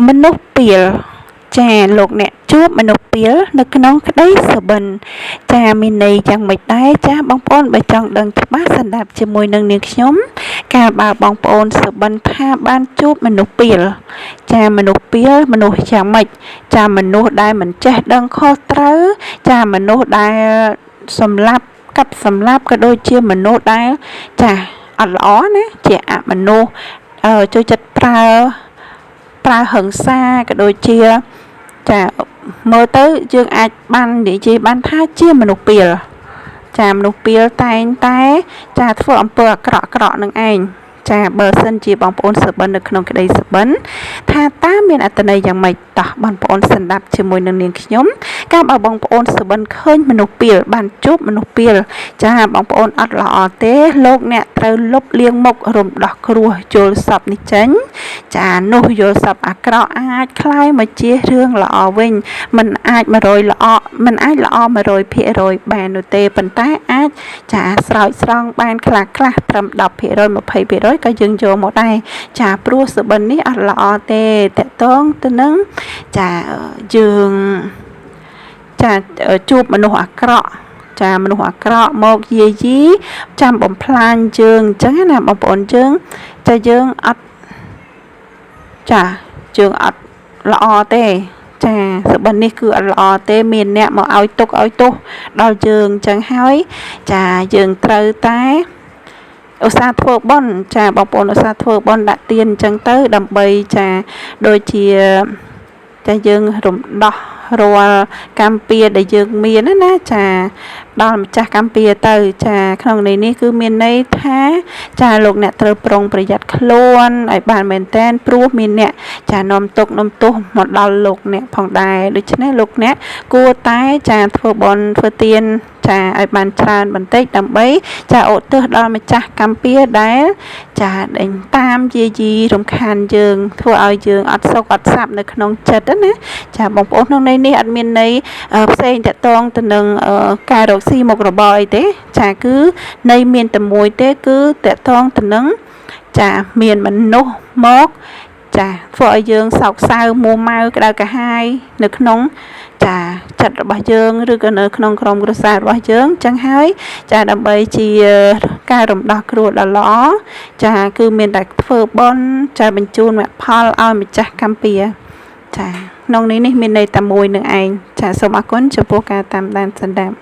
មនុស្សពីលចាលោកអ្នកជួបមនុស្សពីលនៅក្នុងក្តីសុបិនចាមានន័យយ៉ាងម៉េចដែរចាបងប្អូនបើចង់ដឹងច្បាស់ស្ដាប់ជាមួយនឹងនាងខ្ញុំកាលបើបងប្អូនសុបិនថាបានជួបមនុស្សពីលចាមនុស្សពីលមនុស្សយ៉ាងម៉េចចាមនុស្សដែលមិនចេះដឹងខុសត្រូវចាមនុស្សដែលសម្លាប់កាប់សម្លាប់ក៏ដូចជាមនុស្សដែលចាអត់ល្អណាជាអមនុស្សចូលចិត្តប្រើហិង្សាក៏ដូចជាចាមើលទៅយើងអាចបាននិយាយបានថាជាមនុស្សពីលចាមនុស្សពីលតែងតែចាធ្វើអំពើអាក្រក់នឹងឯងចាបើសិនជាបងប្អូនសុបិននៅក្នុងក្តីសុបិនថាតើមានអត្ថន័យយ៉ាងម៉េចតោះបងប្អូនស្ដាប់ជាមួយនឹងនាងខ្ញុំកាលបើបងប្អូនសុបិនឃើញមនុស្សពីលបានជួបមនុស្សពីលចាបងប្អូនអត់ល្អទេលោកអ្នកត្រូវលុបលាងមុខរំដោះគ្រោះយល់សពនេះចេញចានោះយល់សពអាក្រក់អាចคล้ายមកជារឿងល្អវិញមិនអាច100ល្អមិនអាចល្អ100%បាននោះទេប៉ុន្តែអាចចាស្រោចស្រង់បានខ្លះត្រឹម10% 20% ក៏យើងយកមកដែរចាព្រោះសុបិននេះអត់ល្អទេតកតងទៅនឹងចាយើងចាជួបមនុស្សអាក្រក់ចាមនុស្សអាក្រក់មកយាយីចាំបំផ្លាញយើងអញ្ចឹងណាបងប្អូនយើងចាយើងអត់ល្អទេចាសុបិននេះគឺអត់ល្អទេមានអ្នកមកឲ្យទុកឲ្យទោសដល់យើងអញ្ចឹងហើយចាយើងត្រូវតែឧស្សាហ៍ធ្វើបុណ្យចាបងប្អូនឧស្សាហ៍ធ្វើបុណ្យដាក់ទានអញ្ចឹងទៅដើម្បីចាដូចជាចាយើងរំដោះរាល់កម្មពៀដែលយើងមានណាចាដល់ម្ចាស់កម្មពៀទៅចាក្នុងនេះគឺមានន័យថាចាលោកអ្នកត្រូវប្រុងប្រយ័ត្នខ្លួនឲ្យបានមែនតែនព្រោះមានអ្នកចានាំទុកនាំទោសមកដល់លោកអ្នកផងដែរដូច្នេះលោកអ្នកគួរតែចាធ្វើបុណ្យធ្វើទានចាឲ្យបានច្រើនបន្តិចដើម្បីចាឧទ្ទិសដល់ម្ចាស់កម្មពៀដែលចាដេញតាមយាយីរំខានយើងធ្វើឲ្យយើងអត់សុខអត់សាប់នៅក្នុងចិត្តណាចាបងប្អូនក្នុងន័យនេះអត់មានន័យផ្សេងតកតងទៅនឹងការរកស៊ីមុខរបរអីទេចាគឺន័យមានតែមួយទេគឺតកតងទៅនឹងចាមានមនុស្សមកចាធ្វើឲ្យយើងសោកសៅមួម៉ៅក្តៅក្រហាយនៅក្នុងចាចិត្តរបស់យើងឬក៏នៅក្នុងក្រុមគ្រួសាររបស់យើងចឹងហើយចាដើម្បីជាការរំដោះគ្រោះដ៏ល្អចាគឺមានតែធ្វើបុណ្យចាបញ្ជូនមគ្គផលឲ្យម្ចាស់កម្មពៀចាក្នុងនេះមានន័យតែមួយនឹងឯងចាសូមអរគុណចំពោះការតាមដានស្ដាប់